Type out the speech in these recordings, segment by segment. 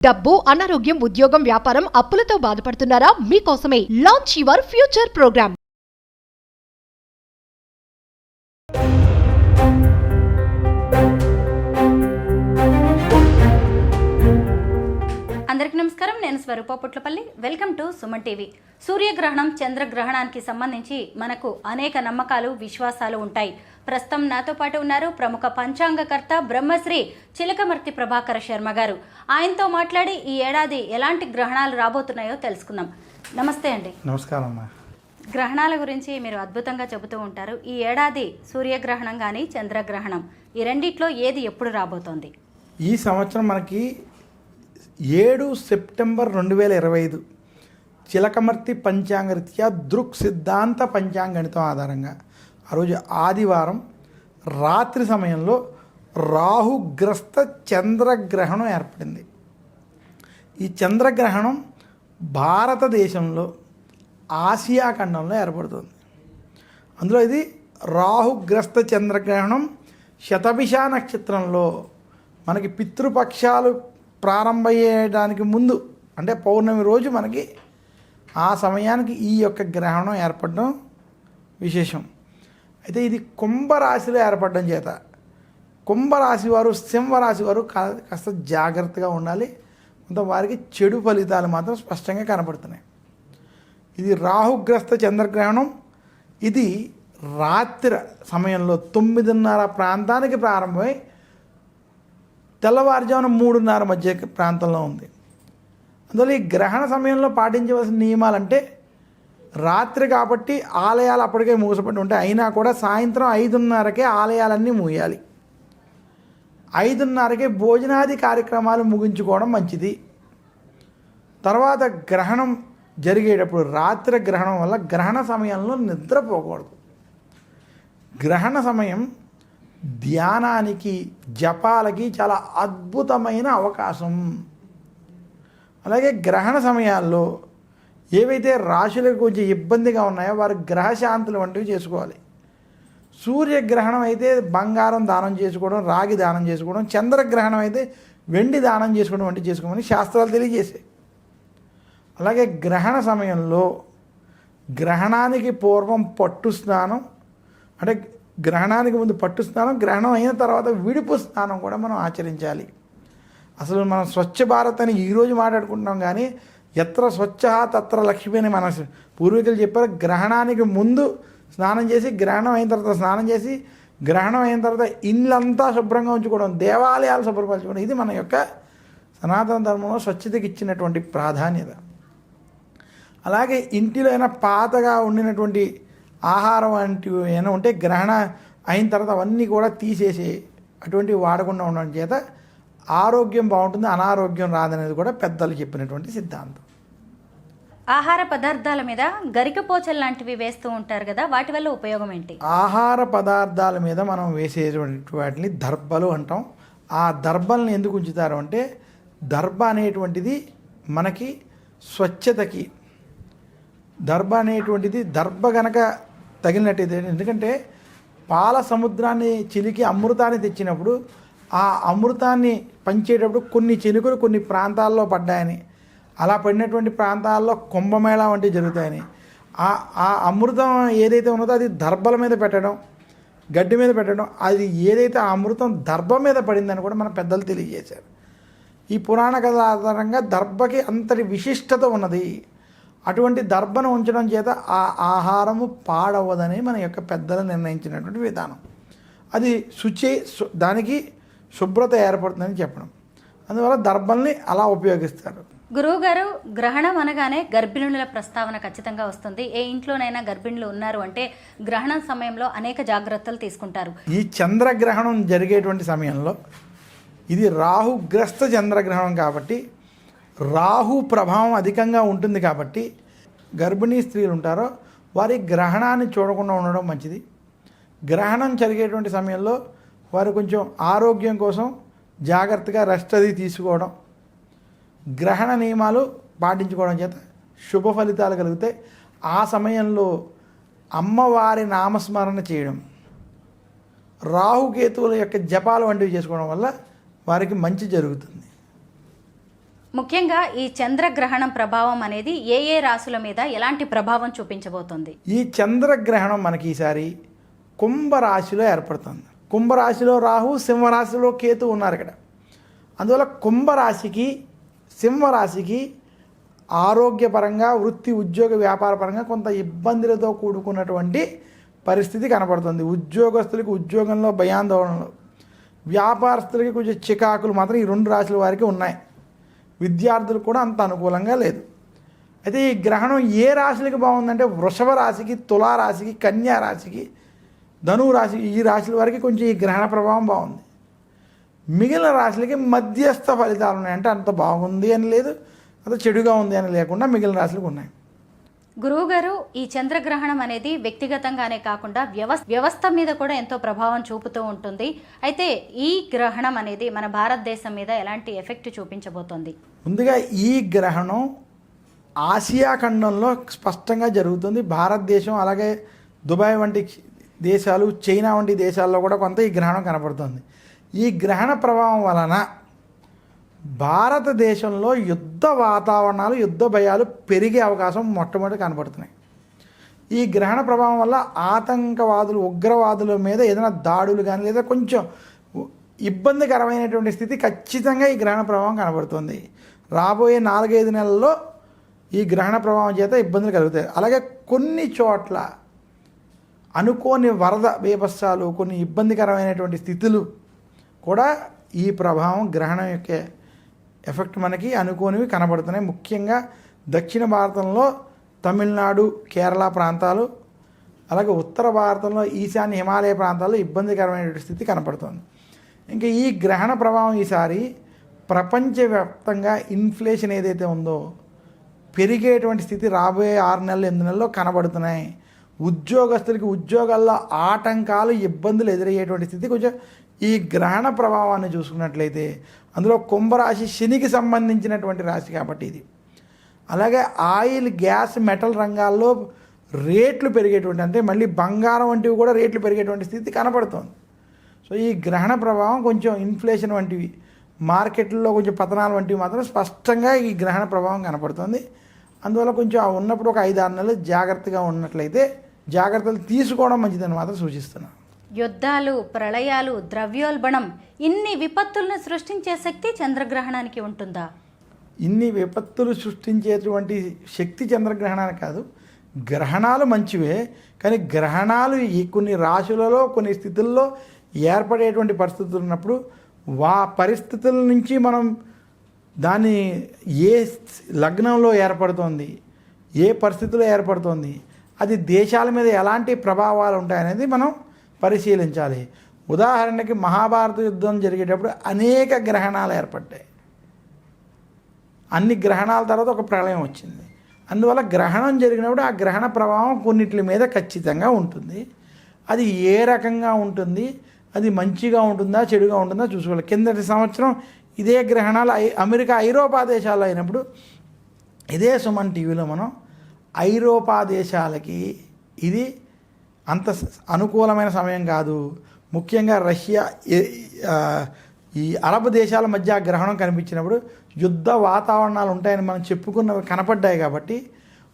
డబ్బు, అనారోగ్యం, ఉద్యోగం, వ్యాపారం, అప్పులతో బాధపడుతున్నారా? మీకోసమే లాంచ్ యువర్ ఫ్యూచర్ ప్రోగ్రామ్. అందరికీ నమస్కారం. నేను Swaroopa Putlapalli. Welcome to Suman TV. సూర్యగ్రహణం, చంద్రగ్రహణానికి సంబంధించి మనకు అనేక నమ్మకాలు, విశ్వాసాలు ఉంటాయి. ప్రస్తుతం నాతో పాటు ఉన్నారు ప్రముఖ పంచాంగకర్త బ్రహ్మశ్రీ చిలకమర్తి ప్రభాకర శర్మ గారు. ఆయనతో మాట్లాడి ఈ ఏడాది ఎలాంటి గ్రహణాలు రాబోతున్నాయో తెలుసుకుందాం. నమస్తే అండి. నమస్కారం అమ్మా. గ్రహణాల గురించి మీరు అద్భుతంగా చెబుతూ ఉంటారు. ఈ ఏడాది సూర్యగ్రహణం కానీ చంద్రగ్రహణం, ఈ రెండిట్లో ఏది ఎప్పుడు రాబోతోంది? ఈ సంవత్సరం మనకి 7 సెప్టెంబర్ 2025 చిలకమర్తి పంచాంగరీత్యా దృక్ సిద్ధాంత పంచాంగణితం ఆధారంగా ఆ రోజు ఆదివారం రాత్రి సమయంలో రాహుగ్రస్త చంద్రగ్రహణం ఏర్పడింది. ఈ చంద్రగ్రహణం భారతదేశంలో ఆసియా ఖండంలో ఏర్పడుతుంది. అందులో ఇది రాహుగ్రస్త చంద్రగ్రహణం శతభిష నక్షత్రంలో మనకి పితృపక్షాలు ప్రారంభమయ్యేదానికి ముందు, అంటే పౌర్ణమి రోజు మనకి ఆ సమయానికి ఈ యొక్క గ్రహణం ఏర్పడడం విశేషం. అయితే ఇది కుంభరాశిలో ఏర్పడడం చేత కుంభరాశి వారు, సింహరాశి వారు కాస్త జాగ్రత్తగా ఉండాలి. కొంత వారికి చెడు ఫలితాలు మాత్రం స్పష్టంగా కనపడుతున్నాయి. ఇది రాహుగ్రస్త చంద్రగ్రహణం. ఇది రాత్రి సమయంలో 9:30 ప్రాంతానికి ప్రారంభమై తెల్లవారుజామున 3:30 మధ్య ప్రాంతంలో ఉంది. అందువల్ల ఈ గ్రహణ సమయంలో పాటించవలసిన నియమాలంటే, రాత్రి కాబట్టి ఆలయాలు అప్పటికే మూసపడి ఉంటాయి. అయినా కూడా సాయంత్రం 5:30కే ఆలయాలన్నీ మూయాలి. 5:30కే భోజనాది కార్యక్రమాలు ముగించుకోవడం మంచిది. తర్వాత గ్రహణం జరిగేటప్పుడు, రాత్రి గ్రహణం వల్ల గ్రహణ సమయంలో నిద్రపోకూడదు. గ్రహణ సమయం ధ్యానానికి, జపాలకి చాలా అద్భుతమైన అవకాశం. అలాగే గ్రహణ సమయాల్లో ఏవైతే రాశులకు కొంచెం ఇబ్బందిగా ఉన్నాయో వారు గ్రహశాంతులు వంటివి చేసుకోవాలి. సూర్యగ్రహణం అయితే బంగారం దానం చేసుకోవడం, రాగి దానం చేసుకోవడం, చంద్రగ్రహణం అయితే వెండి దానం చేసుకోవడం వంటివి చేసుకోమని శాస్త్రాలు తెలియజేసాయి. అలాగే గ్రహణ సమయంలో గ్రహణానికి పూర్వం పట్టు స్నానం, అంటే గ్రహణానికి ముందు పట్టు స్నానం, గ్రహణం అయిన తర్వాత విడుపు స్నానం కూడా మనం ఆచరించాలి. అసలు మనం స్వచ్ఛ భారత్ అని ఈరోజు మాట్లాడుకుంటున్నాం, కానీ ఎత్ర స్వచ్ఛ తత్ర లక్ష్మి అని మన పూర్వీకులు చెప్పారు. గ్రహణానికి ముందు స్నానం చేసి, గ్రహణం అయిన తర్వాత స్నానం చేసి, గ్రహణం అయిన తర్వాత ఇళ్ళంతా శుభ్రంగా ఉంచుకోవడం, దేవాలయాలు శుభ్రపరచుకోవడం, ఇది మన యొక్క సనాతన ధర్మంలో స్వచ్ఛతకి ఇచ్చినటువంటి ప్రాధాన్యత. అలాగే ఇంటిలో అయినా పాతగా ఉండినటువంటి ఆహారం వంటివి ఏమైనా ఉంటే గ్రహణ అయిన తర్వాత అవన్నీ కూడా తీసేసి అటువంటివి వాడకుండా ఉండడం చేత ఆరోగ్యం బాగుంటుంది, అనారోగ్యం రాదనేది కూడా పెద్దలు చెప్పినటువంటి సిద్ధాంతం. ఆహార పదార్థాల మీద గరికపోచలు లాంటివి వేస్తూ ఉంటారు కదా, వాటి వల్ల ఉపయోగం ఏంటి? ఆహార పదార్థాల మీద మనం వేసేటువంటి వాటిని దర్భలు అంటాం. ఆ దర్భల్ని ఎందుకు ఉంచుతారు అంటే, దర్భ అనేటువంటిది మనకి స్వచ్ఛతకి, దర్భ అనేటువంటిది దర్భ గనక తగిలినట్టయితే, ఎందుకంటే పాల సముద్రాన్ని చిలికి అమృతాన్ని తెచ్చినప్పుడు ఆ అమృతాన్ని పంచేటప్పుడు కొన్ని చినుకులు కొన్ని ప్రాంతాల్లో పడ్డాయని, అలా పడినటువంటి ప్రాంతాల్లో కుంభమేళా వంటివి జరుగుతాయని, ఆ అమృతం ఏదైతే ఉన్నదో అది దర్భల మీద పెట్టడం, గడ్డి మీద పెట్టడం, అది ఏదైతే ఆ అమృతం దర్భ మీద పడిందని కూడా మన పెద్దలు తెలియజేశారు. ఈ పురాణ కథ ఆధారంగా దర్భకి అంతటి విశిష్టత ఉన్నది. అటువంటి దర్భను ఉంచడం చేత ఆ ఆహారము పాడవదని మన యొక్క పెద్దలు నిర్ణయించినటువంటి విధానం. అది దానికి శుభ్రత ఏర్పడుతుందని చెప్పడం, అందువల్ల దర్భల్ని అలా ఉపయోగిస్తారు. గురువుగారు, గ్రహణం అనగానే గర్భిణుల ప్రస్తావన ఖచ్చితంగా వస్తుంది. ఏ ఇంట్లోనైనా గర్భిణులు ఉన్నారు అంటే గ్రహణం సమయంలో అనేక జాగ్రత్తలు తీసుకుంటారు. ఈ చంద్రగ్రహణం జరిగేటువంటి సమయంలో ఇది రాహుగ్రస్త చంద్రగ్రహణం కాబట్టి రాహు ప్రభావం అధికంగా ఉంటుంది. కాబట్టి గర్భిణీ స్త్రీలు ఉంటారో వారి గ్రహణాన్ని చూడకుండా ఉండడం మంచిది. గ్రహణం జరిగేటువంటి సమయంలో వారు కొంచెం ఆరోగ్యం కోసం జాగ్రత్తగా రెస్ట్ అది తీసుకోవడం, గ్రహణ నియమాలు పాటించుకోవడం చేత శుభ ఫలితాలు కలుగుతాయి. ఆ సమయంలో అమ్మవారి నామస్మరణ చేయడం, రాహుకేతువుల యొక్క జపాలు వంటివి చేసుకోవడం వల్ల వారికి మంచి జరుగుతుంది. ముఖ్యంగా ఈ చంద్రగ్రహణం ప్రభావం అనేది ఏ ఏ రాశుల మీద ఎలాంటి ప్రభావం చూపించబోతోంది? ఈ చంద్రగ్రహణం మనకి ఈసారి కుంభరాశిలో ఏర్పడుతుంది. కుంభరాశిలో రాహు, సింహరాశిలో కేతు ఉన్నారు ఇక్కడ. అందువల్ల కుంభరాశికి సింహరాశికి ఆరోగ్యపరంగా, వృత్తి ఉద్యోగ వ్యాపార పరంగా కొంత ఇబ్బందులతో కూడుకున్నటువంటి పరిస్థితి కనపడుతుంది. ఉద్యోగస్తులకి ఉద్యోగంలో భయాందోళనలు, వ్యాపారస్తులకి కొంచెం చికాకులు మాత్రం ఈ రెండు రాశుల వారికి ఉన్నాయి. విద్యార్థులకు కూడా అంత అనుకూలంగా లేదు. అయితే ఈ గ్రహణం ఏ రాశులకి బాగుందంటే వృషభ రాశికి, తులారాశికి, కన్యా రాశికి, ధనువు రాశికి, ఈ రాశుల వారికి కొంచెం ఈ గ్రహణ ప్రభావం బాగుంది. మిగిలిన రాశులకి మధ్యస్థ ఫలితాలు ఉన్నాయి. అంటే అంత బాగుంది అని లేదు, అంత చెడుగా ఉంది అని లేకుండా మిగిలిన రాశులకు ఉన్నాయి. గురువుగారు, ఈ చంద్రగ్రహణం అనేది వ్యక్తిగతంగానే కాకుండా వ్యవస్థ మీద కూడా ఎంతో ప్రభావం చూపుతూ ఉంటుంది. అయితే ఈ గ్రహణం అనేది మన భారతదేశం మీద ఎలాంటి ఎఫెక్ట్ చూపించబోతోంది? ముందుగా ఈ గ్రహణం ఆసియా ఖండంలో స్పష్టంగా జరుగుతుంది. భారతదేశం అలాగే దుబాయ్ వంటి దేశాలు, చైనా వంటి దేశాల్లో కూడా కొంత ఈ గ్రహణం కనపడుతుంది. ఈ గ్రహణ ప్రభావం వలన భారతదేశంలో యుద్ధ వాతావరణాలు, యుద్ధ భయాలు పెరిగే అవకాశం మొట్టమొదటి కనపడుతున్నాయి. ఈ గ్రహణ ప్రభావం వల్ల ఆతంకవాదులు, ఉగ్రవాదుల మీద ఏదైనా దాడులు కానీ లేదా కొంచెం ఇబ్బందికరమైనటువంటి స్థితి ఖచ్చితంగా ఈ గ్రహణ ప్రభావం కనబడుతుంది. రాబోయే 4-5 నెలల్లో ఈ గ్రహణ ప్రభావం చేత ఇబ్బందులు కలుగుతాయి. అలాగే కొన్ని చోట్ల అనుకోని వరద బీభత్సాలు, కొన్ని ఇబ్బందికరమైనటువంటి స్థితులు కూడా ఈ ప్రభావం, గ్రహణం యొక్క ఎఫెక్ట్ మనకి అనుకోనివి కనబడుతున్నాయి. ముఖ్యంగా దక్షిణ భారతంలో తమిళనాడు, కేరళ ప్రాంతాలు, అలాగే ఉత్తర భారతంలో ఈశాన్య హిమాలయ ప్రాంతాల్లో ఇబ్బందికరమైనటువంటి స్థితి కనపడుతుంది. ఇంకా ఈ గ్రహణ ప్రభావం ఈసారి ప్రపంచవ్యాప్తంగా ఇన్ఫ్లేషన్ ఏదైతే ఉందో పెరిగేటువంటి స్థితి రాబోయే 6 నెలలు 8 నెలల్లో కనబడుతున్నాయి. ఉద్యోగస్తులకి ఉద్యోగాల్లో ఆటంకాలు, ఇబ్బందులు ఎదురయ్యేటువంటి స్థితి కొంచెం ఈ గ్రహణ ప్రభావాన్ని చూసుకున్నట్లయితే, అందులో కుంభరాశి శనికి సంబంధించినటువంటి రాశి కాబట్టి ఇది. అలాగే ఆయిల్, గ్యాస్, మెటల్ రంగాల్లో రేట్లు పెరిగేటువంటి, అంటే మళ్ళీ బంగారం వంటివి కూడా రేట్లు పెరిగేటువంటి స్థితి కనపడుతుంది. సో ఈ గ్రహణ ప్రభావం కొంచెం ఇన్ఫ్లేషన్ వంటివి, మార్కెట్లో కొంచెం పతనాలు వంటివి మాత్రం స్పష్టంగా ఈ గ్రహణ ప్రభావం కనపడుతుంది. అందువల్ల కొంచెం ఉన్నప్పుడు ఒక 5-6 నెలలు జాగ్రత్తగా ఉన్నట్లయితే జాగ్రత్తలు తీసుకోవడం మంచిదని మాత్రం సూచిస్తున్నాను. యుద్ధాలు, ప్రళయాలు, ద్రవ్యోల్బణం, ఇన్ని విపత్తులను సృష్టించే శక్తి చంద్రగ్రహణానికి ఉంటుందా? ఇన్ని విపత్తులు సృష్టించేటువంటి శక్తి చంద్రగ్రహణానికి కాదు. గ్రహణాలు మంచివే, కానీ గ్రహణాలు ఈ కొన్ని రాశులలో, కొన్ని స్థితుల్లో ఏర్పడేటువంటి పరిస్థితులు ఉన్నప్పుడు పరిస్థితుల నుంచి మనం దాన్ని ఏ లగ్నంలో ఏర్పడుతోంది, ఏ పరిస్థితుల్లో ఏర్పడుతోంది, అది దేశాల మీద ఎలాంటి ప్రభావాలు ఉంటాయనేది మనం పరిశీలించాలి. ఉదాహరణకి మహాభారత యుద్ధం జరిగేటప్పుడు అనేక గ్రహణాలు ఏర్పడ్డాయి. అన్ని గ్రహణాల తర్వాత ఒక ప్రళయం వచ్చింది. అందువల్ల గ్రహణం జరిగినప్పుడు ఆ గ్రహణ ప్రభావం కొన్నిటి మీద ఖచ్చితంగా ఉంటుంది. అది ఏ రకంగా ఉంటుంది, అది మంచిగా ఉంటుందా, చెడుగా ఉంటుందా చూసుకోవాలి. కిందటి సంవత్సరం ఇదే గ్రహణాలు అమెరికా, ఐరోపా దేశాల్లో అయినప్పుడు ఇదే సుమన్ టీవీలో మనం ఐరోపా దేశాలకి ఇది అంత అనుకూలమైన సమయం కాదు, ముఖ్యంగా రష్యా, ఈ అరబ్ దేశాల మధ్య గ్రహణం కనిపించినప్పుడు యుద్ధ వాతావరణాలు ఉంటాయని మనం చెప్పుకున్నవి కనపడ్డాయి. కాబట్టి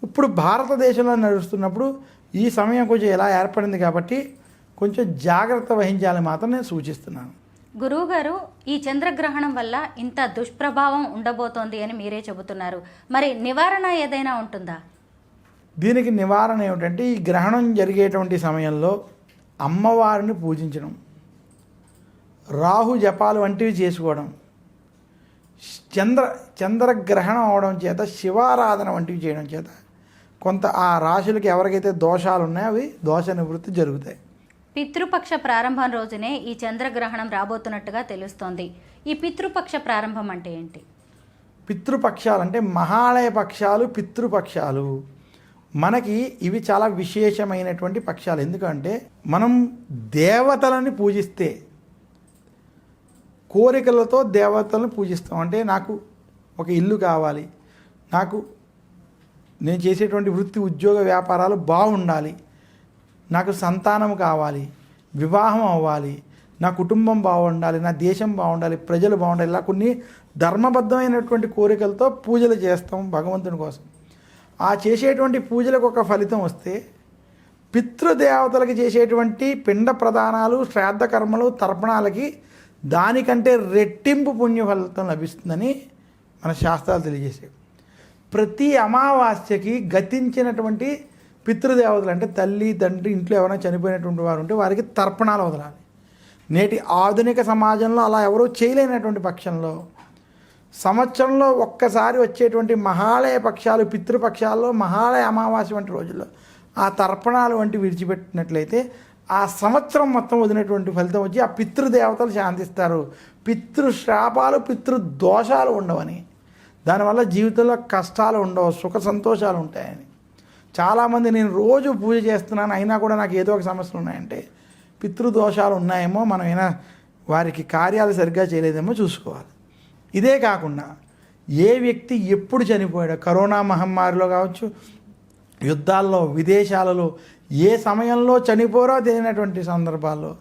ఇప్పుడు భారతదేశంలో నడుస్తున్నప్పుడు ఈ సమయం కొంచెం ఎలా ఏర్పడింది కాబట్టి కొంచెం జాగ్రత్త వహించాలని మాత్రం నేను సూచిస్తున్నాను. గురువుగారు, ఈ చంద్రగ్రహణం వల్ల ఇంత దుష్ప్రభావం ఉండబోతోంది అని మీరే చెబుతున్నారు. మరి నివారణ ఏదైనా ఉంటుందా? దీనికి నివారణ ఏమిటంటే, ఈ గ్రహణం జరిగేటువంటి సమయంలో అమ్మవారిని పూజించడం, రాహు జపాలు వంటివి చేసుకోవడం, చంద్రగ్రహణం అవడం చేత శివారాధన వంటివి చేయడం చేత కొంత ఆ రాశులకి ఎవరికైతే దోషాలు ఉన్నాయో అవి దోష నివృత్తి జరుగుతాయి. పితృపక్ష ప్రారంభం రోజునే ఈ చంద్రగ్రహణం రాబోతున్నట్టుగా తెలుస్తోంది. ఈ పితృపక్ష ప్రారంభం అంటే ఏంటి? పితృపక్షాలు అంటే మహాలయ పక్షాలు, పితృపక్షాలు. మనకి ఇవి చాలా విశేషమైనటువంటి పక్షాలు. ఎందుకంటే మనం దేవతలని పూజిస్తే, కోరికలతో దేవతలను పూజిస్తాం. అంటే నాకు ఒక ఇల్లు కావాలి, నేను చేసేటువంటి వృత్తి ఉద్యోగ వ్యాపారాలు బాగుండాలి, నాకు సంతానం కావాలి, వివాహం అవ్వాలి, నా కుటుంబం బాగుండాలి, నా దేశం బాగుండాలి, ప్రజలు బాగుండాలి, ఇలా కొన్ని ధర్మబద్ధమైనటువంటి కోరికలతో పూజలు చేస్తాం భగవంతుని కోసం. ఆ చేసేటువంటి పూజలకు ఒక ఫలితం వస్తే పితృదేవతలకి చేసేటువంటి పిండ ప్రదానాలు, శ్రాద్ధ కర్మలు, తర్పణాలకి దానికంటే రెట్టింపు పుణ్య ఫలితం లభిస్తుందని మన శాస్త్రాలు తెలియజేసేవి. ప్రతి అమావాస్యకి గతించినటువంటి పితృదేవతలు అంటే తల్లి, తండ్రి, ఇంట్లో ఎవరైనా చనిపోయినటువంటి వారు ఉంటే వారికి తర్పణాలు వదలాలి. నేటి ఆధునిక సమాజంలో అలా ఎవరూ చేయలేనటువంటి పక్షంలో సంవత్సరంలో ఒక్కసారి వచ్చేటువంటి మహాలయ పక్షాలు, పితృపక్షాల్లో మహాలయ అమావాస్య వంటి రోజుల్లో ఆ తర్పణాలు వంటి విడిచిపెట్టినట్లయితే ఆ సంవత్సరం మొత్తం వదిలినటువంటి ఫలితం వచ్చి ఆ పితృదేవతలు శాంతిస్తారు. పితృశ్రాపాలు, పితృదోషాలు ఉండవని, దానివల్ల జీవితంలో కష్టాలు ఉండవు, సుఖ సంతోషాలు ఉంటాయని. చాలామంది నేను రోజు పూజ చేస్తున్నాను అయినా కూడా నాకు ఏదో ఒక సమస్యలు ఉన్నాయంటే పితృదోషాలు ఉన్నాయేమో, మనమైనా వారికి కార్యాలు సరిగ్గా చేయలేదేమో చూసుకోవాలి. ఇదే కాకుండా ఏ వ్యక్తి ఎప్పుడు చనిపోయాడో, కరోనా మహమ్మారిలో కావచ్చు, యుద్ధాల్లో, విదేశాలలో ఏ సమయంలో చనిపోరో తెలియనటువంటి సందర్భాల్లో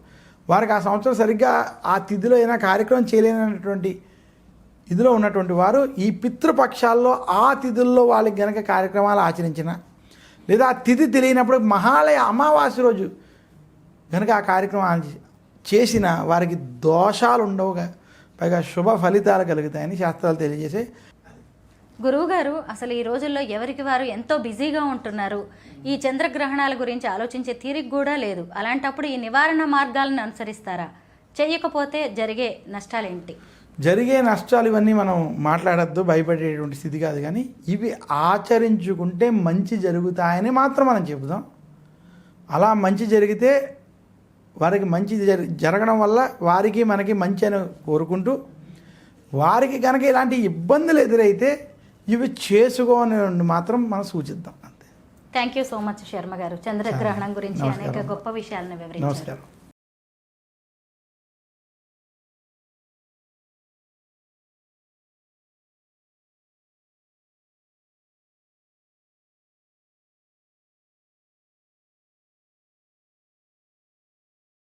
వారికి ఆ సంవత్సరం సరిగ్గా ఆ తిథిలో ఏదైనా కార్యక్రమం చేయలేనటువంటి ఇదిలో ఉన్నటువంటి వారు ఈ పితృపక్షాల్లో ఆ తిథుల్లో వాళ్ళకి గనక కార్యక్రమాలు ఆచరించిన, లేదా ఆ తిథి తెలియనప్పుడు మహాలయ అమావాస్య రోజు కనుక ఆ కార్యక్రమం చేసిన వారికి దోషాలు ఉండవుగా, పైగా శుభ ఫలితాలు కలుగుతాయని శాస్త్రాలు తెలియజేసే. గురువుగారు, అసలు ఈ రోజుల్లో ఎవరికి వారు ఎంతో బిజీగా ఉంటున్నారు. ఈ చంద్రగ్రహణాల గురించి ఆలోచించే తీరిక కూడా లేదు. అలాంటప్పుడు ఈ నివారణ మార్గాలను అనుసరిస్తారా? చేయకపోతే జరిగే నష్టాలేంటి? జరిగే నష్టాలు ఇవన్నీ మనం మాట్లాడద్దు, భయపడేటువంటి స్థితి కాదు. కానీ ఇవి ఆచరించుకుంటే మంచి జరుగుతాయని మాత్రం మనం చెబుదాం. అలా మంచి జరిగితే వారికి మంచి జరగడం వల్ల వారికి మనకి మంచి అని కోరుకుంటూ, వారికి కనుక ఇలాంటి ఇబ్బందులు ఎదురైతే ఇవి చేసుకోని మాత్రం మనం సూచిద్దాం. అంతే. Thank you so much Sharma గారు. చంద్రగ్రహణం గురించి అనేక గొప్ప విషయాలను వివరించారు. నమస్కారం.